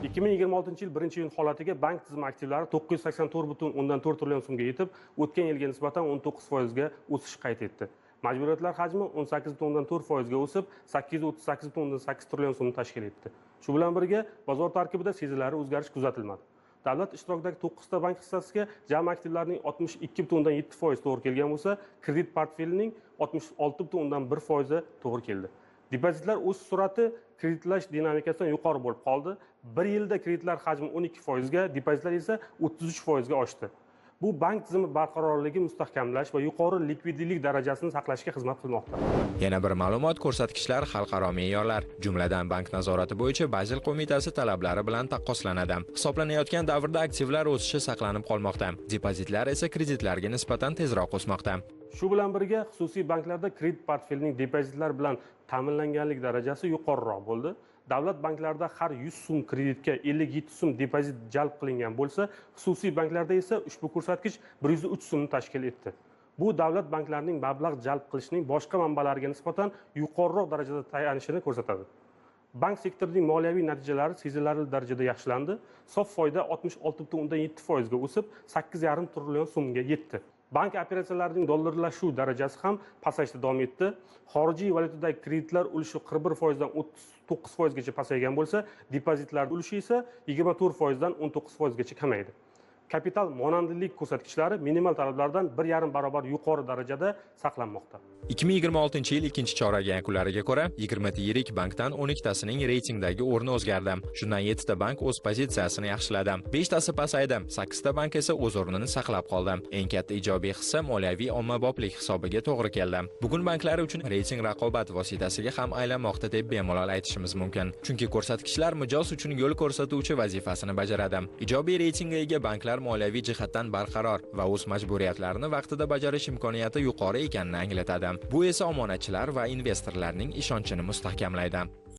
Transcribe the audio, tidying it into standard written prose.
2026 yil 1-iyun holatiga bank tizimi aktivlari 984,4 trillion so'mga yetib, o'tgan yilga nisbatan 19% ga o'sish qayd etdi. Majburiyatlar hajmi 18,4% ga o'sib, 838,8 trillion so'mni tashkil etdi. Shu bilan birga bozor tarkibida sezilarli o'zgarish kuzatilmadi. Davlat ishtirokidagi 9 ta bank hissasiga jami aktivlarning 62,7% to'g'ri kelgan bo'lsa, kredit portfelining 66,1% to'g'ri keldi. Depozitlar o'sish sur'ati kreditlash dinamikasidan yuqori bo'lib qoldi. Bir yilda kreditlar hajmi 12% ga, depozitlar esa 33% ga oshdi. Bu bank tizimi barqarorligi mustahkamlash va yuqori likvidlik darajasini saqlashga xizmat qilmoqda. Yana bir ma'lumot, ko'rsatkichlar xalqaro me'yorlar, jumladan bank nazorati bo'yicha Bazil qo'mitasi talablari bilan taqqoslanadi. Hisoblanayotgan davrda aktivlar o'sishi saqlanib qolmoqda. Depozitlar esa kreditlarga nisbatan tezroq o'smoqda. Shu bilan birga xususiy banklarda kredit portfelining depozitlar bilan ta'minlanganlik darajasi yuqoriroq bo'ldi. Davlat banklarida har 100 so'm kreditga 57 so'm depozit jalb qilingan bo'lsa, xususiy banklarda esa ushbu ko'rsatkich 103 so'mni tashkil etdi. Bu davlat banklarining mablag' jalb qilishning boshqa manbalariga nisbatan yuqoriroq darajada tayanishini ko'rsatadi. Bank sektorining moliyaviy natijalari sezilarli darajada yaxshilandi. Sof foyda 66,7% ga o'sib, 8,5 trillion so'mga yetdi. Bank operatsiyalarining dollarlashuv darajasi ham pasayishda davom etdi. Xorijiy valyutadagi kreditlar ulushi 41% dan 39% gacha pasaygan bo'lsa, depozitlar ulushi esa 24% dan 19% gacha kamaydi. Kapital monandlik ko'rsatkichlari minimal talablardan 1,5 barobar yuqori darajada saqlanmoqda. 2026 yil ikkinchi chorak yakunlariga ko'ra 20 ta yirik bankdan 12 tasining reytingdagi o'rni o'zgardi. Shundan 7 ta bank o'z pozitsiyasini yaxshiladi. 5 tasi pasaydi, 8 ta bank esa o'z o'rnini saqlab qoldi. Eng katta ijobiy hissa moliyaviy ommaboplik hisobiga to'g'ri keldi. Bugun banklar uchun reyting raqobat vositasiga ham aylanmoqda deb bemalol aytishimiz mumkin. Chunki ko'rsatkichlar mijoz uchun yo'l ko'rsatuvchi vazifasini bajaradi. Ijobiy reytingga ega banklar moliyaviy jihatdan barqaror va o'z majburiyatlarini vaqtida bajarish imkoniyati yuqori ekanini anglatadi. Bu esa omonatchilar va investorlarning ishonchini mustahkamlaydi.